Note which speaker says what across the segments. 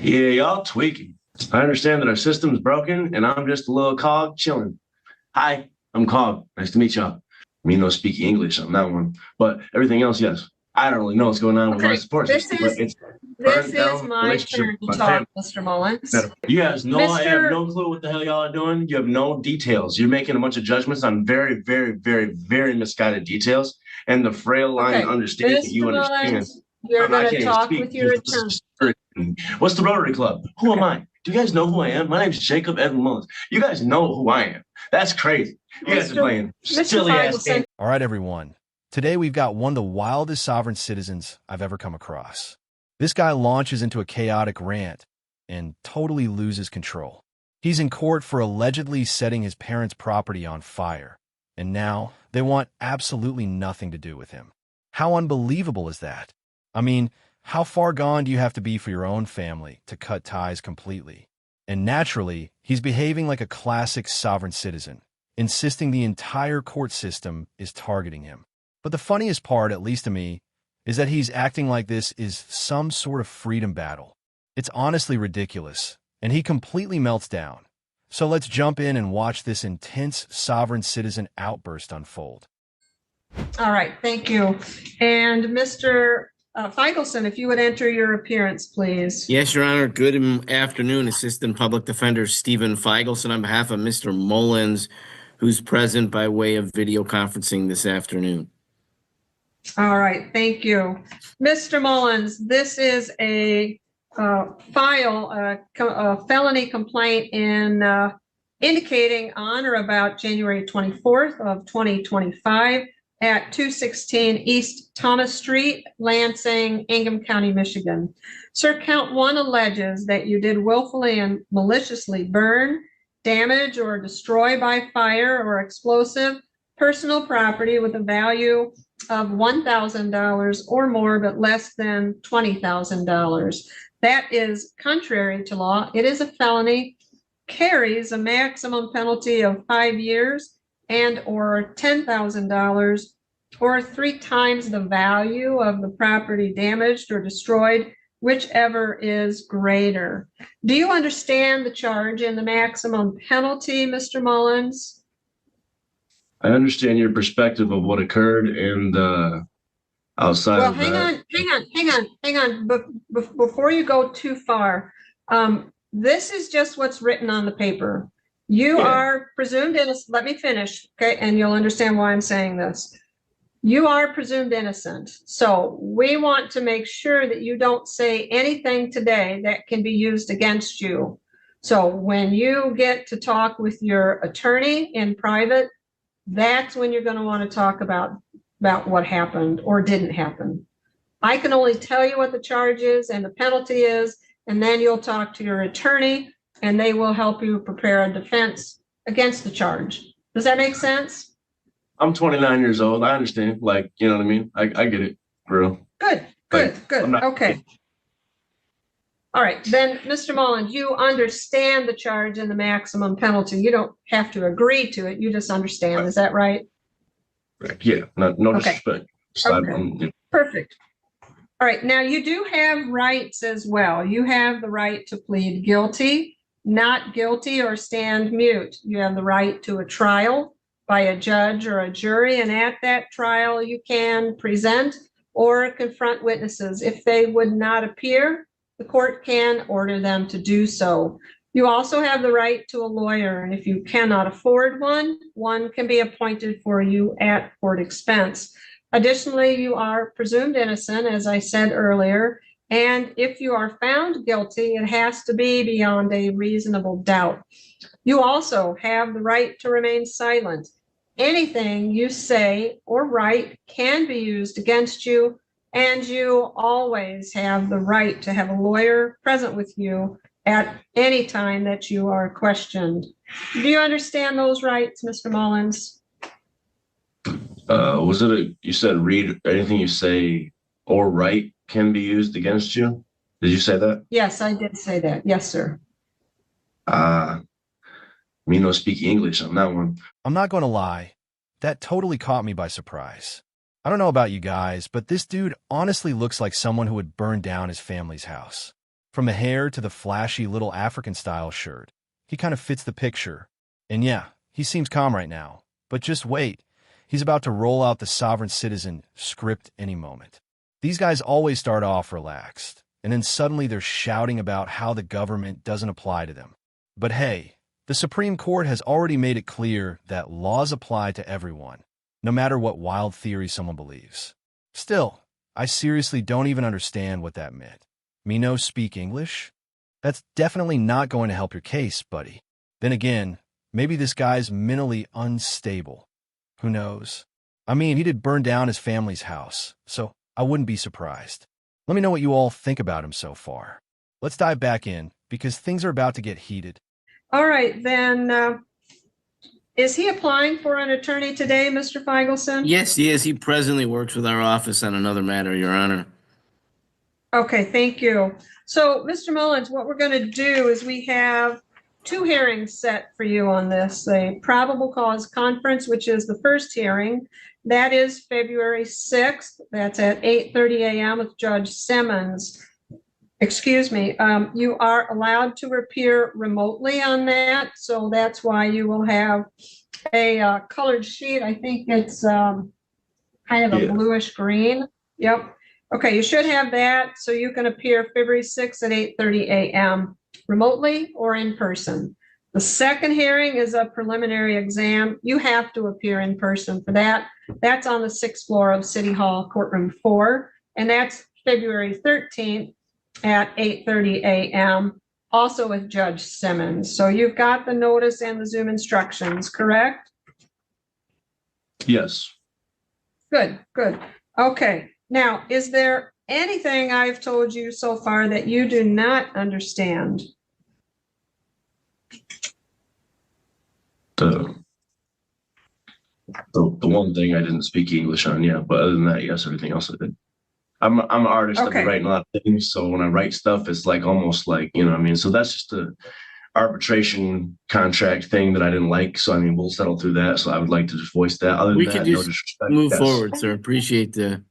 Speaker 1: Yeah, y'all tweaking. I understand that our system's broken and I'm just a little cog chilling. Hi, I'm Cog. Nice to meet y'all. Me no speak English on that one. But everything else, yes. I don't really know what's going on with my
Speaker 2: Okay,
Speaker 1: support
Speaker 2: this
Speaker 1: system, but
Speaker 2: is
Speaker 1: it's
Speaker 2: this
Speaker 1: burned
Speaker 2: is
Speaker 1: down
Speaker 2: my
Speaker 1: relationship
Speaker 2: turn
Speaker 1: with
Speaker 2: to
Speaker 1: my family.
Speaker 2: talk, Mr. Mullins.
Speaker 1: You guys know I have
Speaker 2: Mr.
Speaker 1: no clue what the hell y'all are doing. You have no details. You're making a bunch of judgments on very, very, very, very misguided details. And the frail line
Speaker 2: Okay,
Speaker 1: understanding that you
Speaker 2: Mr.
Speaker 1: understand.
Speaker 2: Mullins, you're
Speaker 1: I
Speaker 2: going to
Speaker 1: can't even
Speaker 2: talk
Speaker 1: speak.
Speaker 2: with your attorney.
Speaker 1: What's the Rotary Club? Who am
Speaker 2: Okay,
Speaker 1: I? Do you guys know who I am? My name's Jacob Evan Mullins. You guys know who I am. That's crazy. You guys are playing
Speaker 2: Mr.
Speaker 1: silly ass
Speaker 2: Feigelson,
Speaker 1: games.
Speaker 3: All right, everyone. Today we've got one of the wildest sovereign citizens I've ever come across. This guy launches into a chaotic rant and totally loses control. He's in court for allegedly setting his parents' property on fire, and now they want absolutely nothing to do with him. How unbelievable is that? I mean, how far gone do you have to be for your own family to cut ties completely? And naturally, he's behaving like a classic sovereign citizen, insisting the entire court system is targeting him. But the funniest part, at least to me, is that he's acting like this is some sort of freedom battle. It's honestly ridiculous, and he completely melts down. So let's jump in and watch this intense sovereign citizen outburst unfold.
Speaker 2: all right, thank you. And Mr. Feigelson, if you would enter your appearance, please.
Speaker 4: Yes, Your Honor. Good afternoon, Assistant Public Defender Stephen Feigelson on behalf of Mr. Mullins, who's present by way of video conferencing this afternoon.
Speaker 2: All right, thank you. Mr. Mullins, this is a felony complaint indicating on or about January 24th of 2025 at 216 East Thomas Street, Lansing, Ingham County, Michigan. Sir, count one alleges that you did willfully and maliciously burn, damage, or destroy by fire or explosive personal property with a value of $1,000 or more, but less than $20,000. That is contrary to law. It is a felony, carries a maximum penalty of 5 years and or $10,000 or 3 times the value of the property damaged or destroyed, whichever is greater. Do you understand the charge and the maximum penalty, Mr. Mullins?
Speaker 1: I understand your perspective of what occurred and outside
Speaker 2: Well,
Speaker 1: of that.
Speaker 2: hang on. Before you go too far, this is just what's written on the paper. You are presumed innocent. Let me finish, okay? And you'll understand why I'm saying this. You are presumed innocent. So we want to make sure that you don't say anything today that can be used against you. So when you get to talk with your attorney in private, that's when you're going to want to talk about what happened or didn't happen. I can only tell you what the charge is and the penalty is, and then you'll talk to your attorney and they will help you prepare a defense against the charge. Does that make sense?
Speaker 1: I'm 29 years old. I understand. Like, you know what I mean? I get it, bro.
Speaker 2: Good. Okay. All right, then, Mr. Mullins, you understand the charge and the maximum penalty. You don't have to agree to it. You just understand. Is that right?
Speaker 1: Right. Yeah. No
Speaker 2: Okay.
Speaker 1: disrespect.
Speaker 2: Okay. Perfect. All right. Now, you do have rights as well. You have the right to plead guilty, not guilty, or stand mute. You have the right to a trial by a judge or a jury, and at that trial, you can present or confront witnesses. If they would not appear, the court can order them to do so. You also have the right to a lawyer, and if you cannot afford one, one can be appointed for you at court expense. Additionally, you are presumed innocent, as I said earlier, and if you are found guilty, it has to be beyond a reasonable doubt. You also have the right to remain silent. Anything you say or write can be used against you, and you always have the right to have a lawyer present with you at any time that you are questioned. Do you understand those rights, Mr. Mullins?
Speaker 1: You said read anything you say or write can be used against you? Did you say that?
Speaker 2: Yes, I did say that. Yes, sir.
Speaker 1: Me no speak English on that one.
Speaker 3: I'm not going to lie, that totally caught me by surprise. I don't know about you guys, but this dude honestly looks like someone who would burn down his family's house. From the hair to the flashy little African-style shirt, he kind of fits the picture. And yeah, he seems calm right now. But just wait. He's about to roll out the sovereign citizen script any moment. These guys always start off relaxed, and then suddenly they're shouting about how the government doesn't apply to them. But hey, the Supreme Court has already made it clear that laws apply to everyone, no matter what wild theory someone believes. Still, I seriously don't even understand what that meant. Me no speak English? That's definitely not going to help your case, buddy. Then again, maybe this guy's mentally unstable. Who knows? I mean, he did burn down his family's house, so I wouldn't be surprised. Let me know what you all think about him so far. Let's dive back in, because things are about to get heated.
Speaker 2: All right, then, is he applying for an attorney today, Mr. Feigelson?
Speaker 4: Yes, he is. He presently works with our office on another matter, Your Honor.
Speaker 2: Okay, thank you. So, Mr. Mullins, what we're going to do is we have 2 hearings set for you on this. A probable cause conference, which is the first hearing. That is February 6th. That's at 8:30 a.m. with Judge Simmons. Excuse me. You are allowed to appear remotely on that. So that's why you will have a colored sheet. I think it's kind of a bluish green. Yep. Okay, you should have that. So you can appear February 6th at 8:30 a.m. remotely or in person. The second hearing is a preliminary exam. You have to appear in person for that. That's on the 6th floor of City Hall, Courtroom 4, and that's February 13th at 8:30 a.m., also with Judge Simmons. So you've got the notice and the Zoom instructions, correct?
Speaker 1: Yes.
Speaker 2: Good, good. Okay, now, is there anything I've told you so far that you do not understand?
Speaker 1: The one thing I didn't speak English on, yeah, but other than that, yes, everything else I did. I'm an artist. I've
Speaker 2: Okay.
Speaker 1: been writing a lot of things, so when I write stuff, it's like almost like, you know what I mean? So that's just a arbitration contract thing that I didn't like. So I mean, we'll settle through that. So I would like to just voice that. Other
Speaker 4: We
Speaker 1: than
Speaker 4: could
Speaker 1: that, no
Speaker 4: just
Speaker 1: disrespect.
Speaker 4: move
Speaker 1: Yes.
Speaker 4: forward, sir. Appreciate the...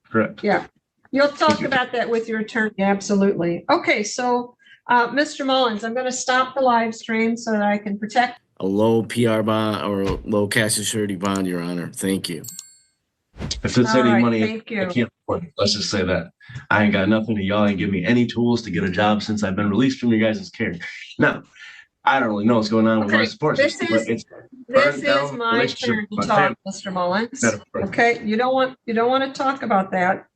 Speaker 1: Correct.
Speaker 2: Yeah, you'll talk
Speaker 1: Thank you.
Speaker 2: about that with your attorney, absolutely. Okay, so, Mr. Mullins, I'm going to stop the live stream so that I can protect.
Speaker 4: A low PR bond or a low cash and surety bond, Your Honor. Thank you.
Speaker 1: If it's
Speaker 2: All
Speaker 1: any
Speaker 2: right,
Speaker 1: money,
Speaker 2: thank you.
Speaker 1: I can't afford it. Let's just say that. I ain't got nothing, and y'all ain't give me any tools to get a job since I've been released from your guys' care. Now, I don't really know what's going on with my
Speaker 2: Okay,
Speaker 1: support
Speaker 2: this
Speaker 1: system,
Speaker 2: is-
Speaker 1: but it's
Speaker 2: This
Speaker 1: burned
Speaker 2: is
Speaker 1: down
Speaker 2: my
Speaker 1: relationship
Speaker 2: turn
Speaker 1: with
Speaker 2: to
Speaker 1: my
Speaker 2: talk,
Speaker 1: family.
Speaker 2: Mr. Mullins.
Speaker 1: Metaphor.
Speaker 2: Okay, you don't want to talk about that,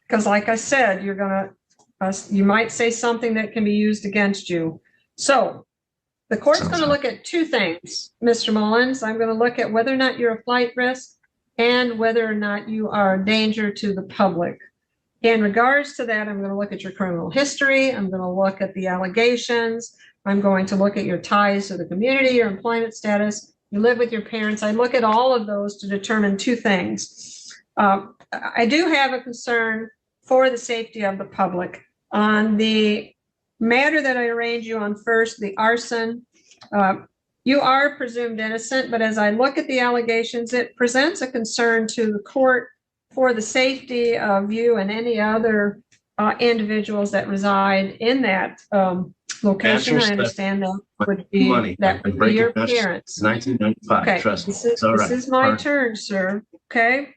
Speaker 2: because like I said, you're gonna, you might say something that can be used against you. So, the court's
Speaker 1: Sounds
Speaker 2: gonna
Speaker 1: hot.
Speaker 2: look at 2 things, Mr. Mullins. I'm gonna look at whether or not you're a flight risk and whether or not you are a danger to the public. In regards to that, I'm going to look at your criminal history. I'm going to look at the allegations. I'm going to look at your ties to the community, your employment status. You live with your parents. I look at all of those to determine 2 things. I do have a concern for the safety of the public. On the matter that I arraigned you on first, the arson, you are presumed innocent, but as I look at the allegations, it presents a concern to the court for the safety of you and any other individuals that reside in that location. I understand that would be
Speaker 1: Money.
Speaker 2: that would be your parents.
Speaker 1: 1995.
Speaker 2: Okay,
Speaker 1: Trust me.
Speaker 2: this is,
Speaker 1: It's all right.
Speaker 2: this is my
Speaker 1: Fine.
Speaker 2: turn, sir. Okay,
Speaker 1: I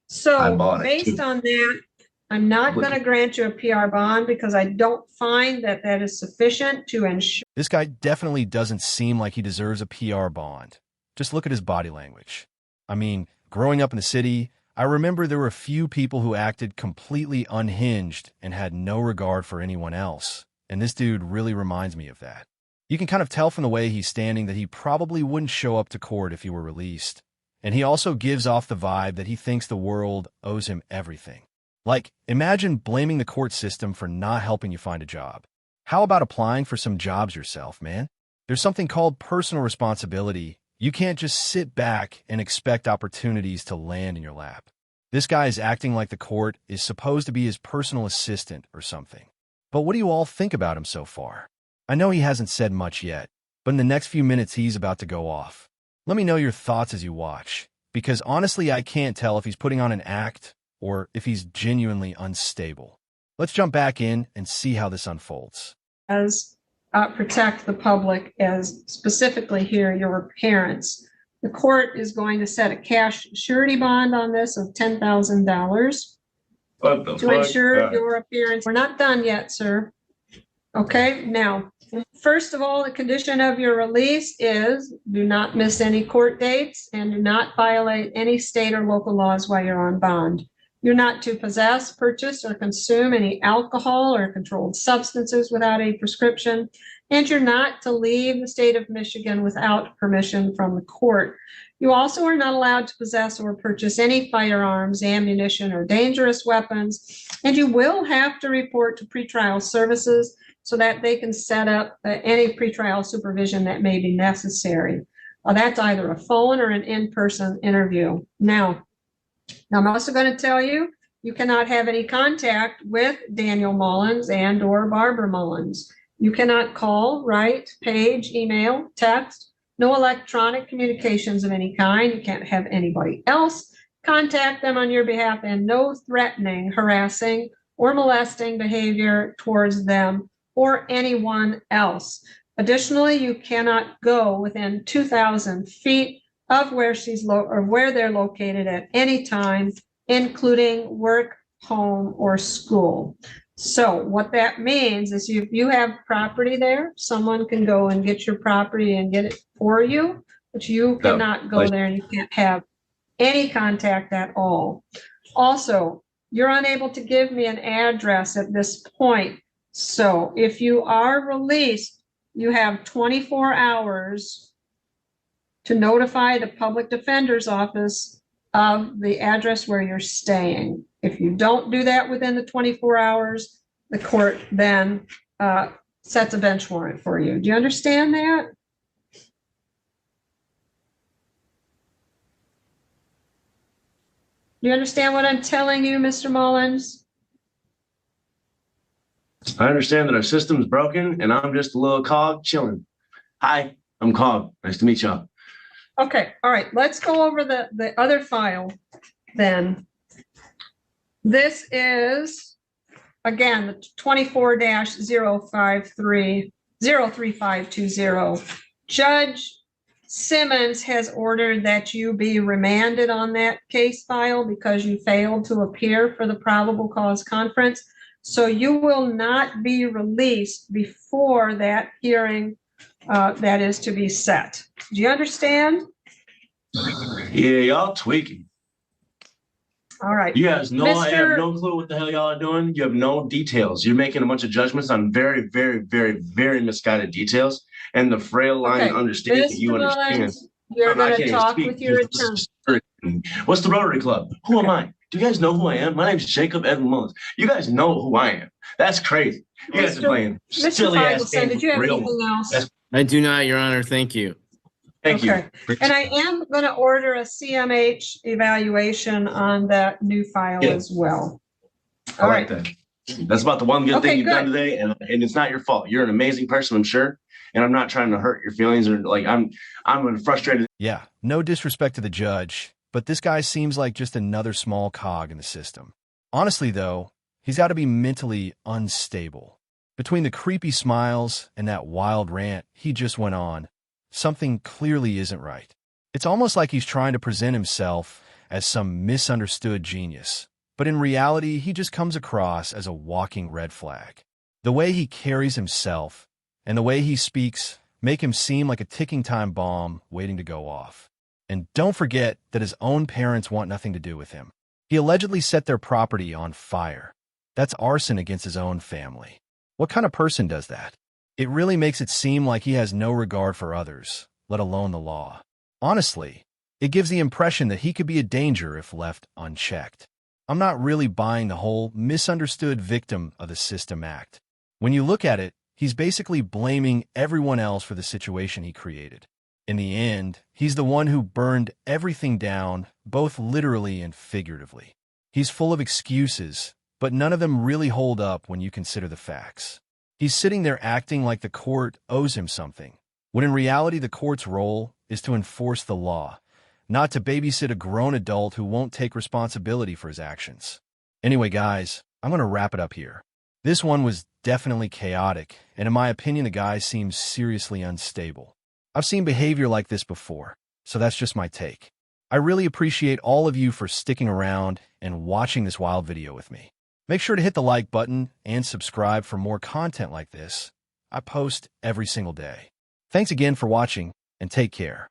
Speaker 2: so
Speaker 1: bought it,
Speaker 2: based
Speaker 1: too.
Speaker 2: on that, I'm not going to grant you a PR bond because I don't find that that is sufficient to ensure.
Speaker 3: This guy definitely doesn't seem like he deserves a PR bond. Just look at his body language. I mean, growing up in the city, I remember there were a few people who acted completely unhinged and had no regard for anyone else. And this dude really reminds me of that. You can kind of tell from the way he's standing that he probably wouldn't show up to court if he were released. And he also gives off the vibe that he thinks the world owes him everything. Like, imagine blaming the court system for not helping you find a job. How about applying for some jobs yourself, man? There's something called personal responsibility. You can't just sit back and expect opportunities to land in your lap. This guy is acting like the court is supposed to be his personal assistant or something. But what do you all think about him so far? I know he hasn't said much yet, but in the next few minutes he's about to go off. Let me know your thoughts as you watch, because honestly I can't tell if he's putting on an act or if he's genuinely unstable. Let's jump back in and see how this unfolds.
Speaker 2: As protect the public, as specifically here your parents. The court is going to set a cash surety bond on this of $10,000 to ensure your appearance. We're not done yet, sir. Okay, now, first of all, the condition of your release is do not miss any court dates and do not violate any state or local laws while you're on bond. You're not to possess, purchase, or consume any alcohol or controlled substances without a prescription, and you're not to leave the state of Michigan without permission from the court. You also are not allowed to possess or purchase any firearms, ammunition, or dangerous weapons, and you will have to report to pretrial services so that they can set up any pretrial supervision that may be necessary. That's either a phone or an in-person interview. Now, I'm also going to tell you, you cannot have any contact with Daniel Mullins and or Barbara Mullins. You cannot call, write, page, email, text, no electronic communications of any kind. You can't have anybody else contact them on your behalf, and no threatening, harassing, or molesting behavior towards them or anyone else. Additionally, you cannot go within 2,000 feet of where where they're located at any time, including work, home, or school. So what that means is if you have property there, someone can go and get your property and get it for you, but you cannot go there and you can't have any contact at all. Also, you're unable to give me an address at this point. So if you are released, you have 24 hours to notify the public defender's office of the address where you're staying. If you don't do that within the 24 hours, the court then sets a bench warrant for you. Do you understand that? Do you understand what I'm telling you, Mr. Mullins?
Speaker 1: I understand that our system's broken and I'm just a little cog chilling. Hi, I'm Cog. Nice to meet y'all.
Speaker 2: Okay, all right, let's go over the other file then. This is, again, the 24-03520. Judge Simmons has ordered that you be remanded on that case file because you failed to appear for the probable cause conference. So you will not be released before that hearing that is to be set. Do you understand?
Speaker 1: Yeah, y'all tweaking.
Speaker 2: All right.
Speaker 1: You guys know I have no clue what the hell y'all are doing. You have no details. You're making a bunch of judgments on very, very, very, very misguided details. And the frail line understanding you understand.
Speaker 2: You're going to talk with your attorney.
Speaker 1: What's the Rotary Club? Who am I? Do you guys know who I am? My name is Jacob Edwin Mullins. You guys know who I am. That's crazy. You guys are playing silly ass games.
Speaker 2: Did you have anything else?
Speaker 4: I do not, Your Honor. Thank you.
Speaker 1: Thank you.
Speaker 2: And I am going to order a CMH evaluation on that new file as well.
Speaker 1: All right. That. That's about the one good thing you've done today, and it's not your fault. You're an amazing person, I'm sure, and I'm not trying to hurt your feelings or like I'm frustrated.
Speaker 3: Yeah, no disrespect to the judge, but this guy seems like just another small cog in the system. Honestly, though, he's got to be mentally unstable. Between the creepy smiles and that wild rant he just went on, something clearly isn't right. It's almost like he's trying to present himself as some misunderstood genius, but in reality, he just comes across as a walking red flag. The way he carries himself and the way he speaks make him seem like a ticking time bomb waiting to go off. And don't forget that his own parents want nothing to do with him. He allegedly set their property on fire. That's arson against his own family. What kind of person does that? It really makes it seem like he has no regard for others, let alone the law. Honestly, it gives the impression that he could be a danger if left unchecked. I'm not really buying the whole misunderstood victim of the system act. When you look at it, he's basically blaming everyone else for the situation he created. In the end, he's the one who burned everything down, both literally and figuratively. He's full of excuses, but none of them really hold up when you consider the facts. He's sitting there acting like the court owes him something, when in reality the court's role is to enforce the law, not to babysit a grown adult who won't take responsibility for his actions. Anyway, guys, I'm going to wrap it up here. This one was definitely chaotic, and in my opinion, the guy seems seriously unstable. I've seen behavior like this before, so that's just my take. I really appreciate all of you for sticking around and watching this wild video with me. Make sure to hit the like button and subscribe for more content like this. I post every single day. Thanks again for watching, and take care.